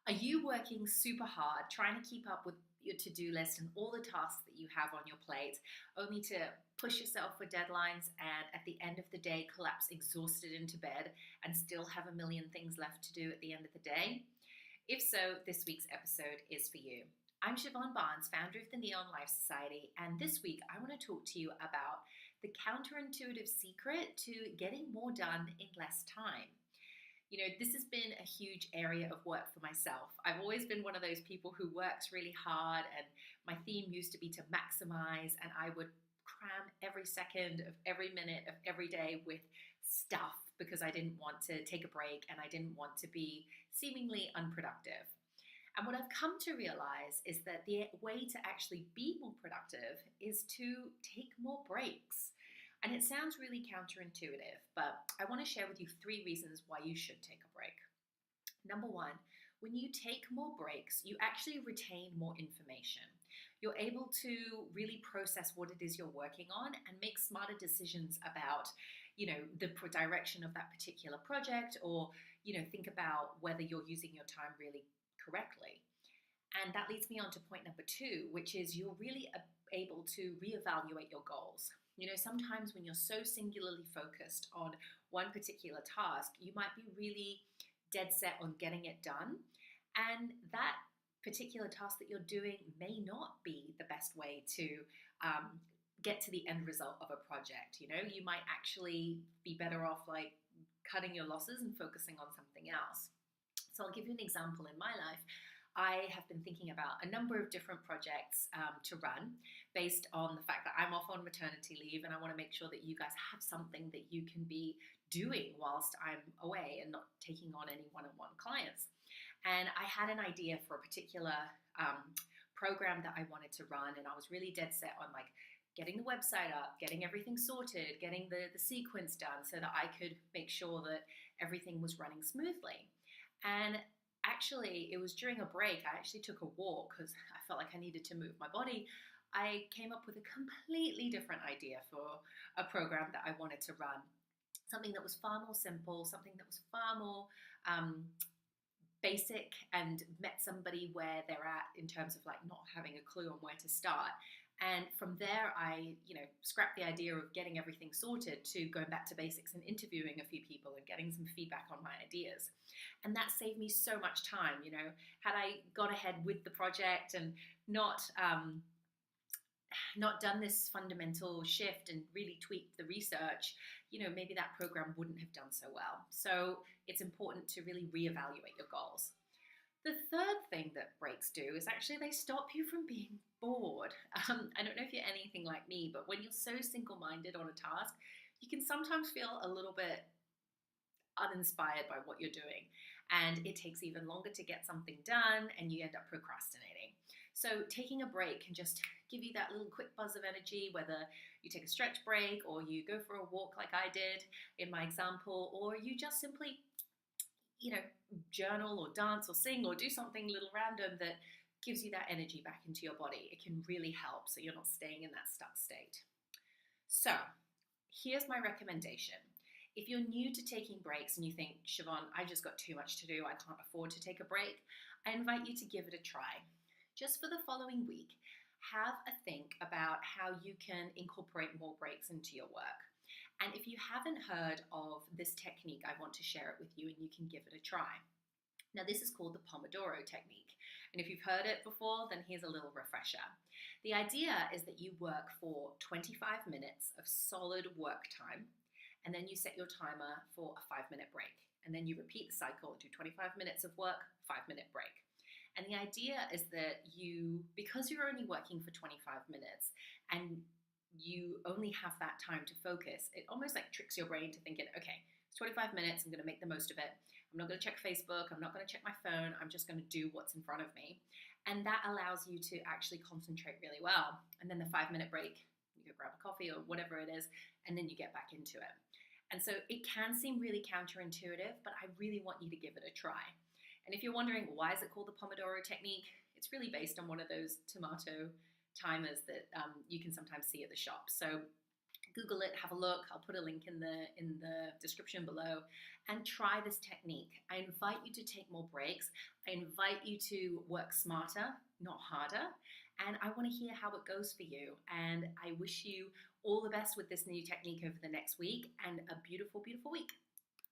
Are you working super hard, trying to keep up with your to-do list and all the tasks that you have on your plate, only to push yourself for deadlines and at the end of the day collapse exhausted into bed and still have a million things left to do at the end of the day? If so, this week's episode is for you. I'm Siobhan Barnes, founder of the Neon Life Society, and this week I want to talk to you about the counterintuitive secret to getting more done in less time. This has been a huge area of work for myself. I've always been one of those people who works really hard, and my theme used to be to maximize, and I would cram every second of every minute of every day with stuff because I didn't want to take a break and I didn't want to be seemingly unproductive. And what I've come to realize is that the way to actually be more productive is to take more breaks. And it sounds really counterintuitive, but I want to share with you 3 reasons why you should take a break. Number 1, when you take more breaks, you actually retain more information. You're able to really process what it is you're working on and make smarter decisions about, the direction of that particular project, or, think about whether you're using your time really correctly. And that leads me on to point number 2, which is you're really able to reevaluate your goals. Sometimes when you're so singularly focused on one particular task, you might be really dead set on getting it done. And that particular task that you're doing may not be the best way to get to the end result of a project. You might actually be better off like cutting your losses and focusing on something else. So I'll give you an example in my life. I have been thinking about a number of different projects to run based on the fact that I'm off on maternity leave, and I want to make sure that you guys have something that you can be doing whilst I'm away and not taking on any one-on-one clients. And I had an idea for a particular program that I wanted to run, and I was really dead set on like getting the website up, getting everything sorted, getting the sequence done so that I could make sure that everything was running smoothly. And actually, it was during a break. I actually took a walk because I felt like I needed to move my body. I came up with a completely different idea for a program that I wanted to run. Something that was far more simple, something that was far more basic, and met somebody where they're at in terms of like not having a clue on where to start. And from there, I, scrapped the idea of getting everything sorted to going back to basics and interviewing a few people and getting some feedback on my ideas. And that saved me so much time. Had I gone ahead with the project and not done this fundamental shift and really tweaked the research, maybe that program wouldn't have done so well. So it's important to really reevaluate your goals. The third thing that breaks do is actually they stop you from being bored. I don't know if you're anything like me, but when you're so single-minded on a task, you can sometimes feel a little bit uninspired by what you're doing. And it takes even longer to get something done, and you end up procrastinating. So taking a break can just give you that little quick buzz of energy, whether you take a stretch break or you go for a walk like I did in my example, or you just simply journal or dance or sing or do something little random that gives you that energy back into your body. It can really help so you're not staying in that stuck state. So here's my recommendation. If you're new to taking breaks and you think, Siobhan, I just got too much to do, I can't afford to take a break, I invite you to give it a try. Just for the following week, have a think about how you can incorporate more breaks into your work. And if you haven't heard of this technique, I want to share it with you and you can give it a try. Now, this is called the Pomodoro Technique. And if you've heard it before, then here's a little refresher. The idea is that you work for 25 minutes of solid work time, and then you set your timer for a 5-minute break. And then you repeat the cycle, do 25 minutes of work, 5-minute break. And the idea is that because you're only working for 25 minutes and you only have that time to focus, it almost like tricks your brain to thinking, okay, it's 25 minutes, I'm going to make the most of it. I'm not going to check Facebook, I'm not going to check my phone, I'm just going to do what's in front of me. And that allows you to actually concentrate really well. And then the 5-minute break, you go grab a coffee or whatever it is, and then you get back into it. And so it can seem really counterintuitive, but I really want you to give it a try. And if you're wondering why is it called the Pomodoro Technique, it's really based on one of those tomato timers that you can sometimes see at the shop. So Google it, have a look. I'll put a link in the description below, and try this technique. I invite you to take more breaks. I invite you to work smarter, not harder. And I want to hear how it goes for you. And I wish you all the best with this new technique over the next week, and a beautiful, beautiful week.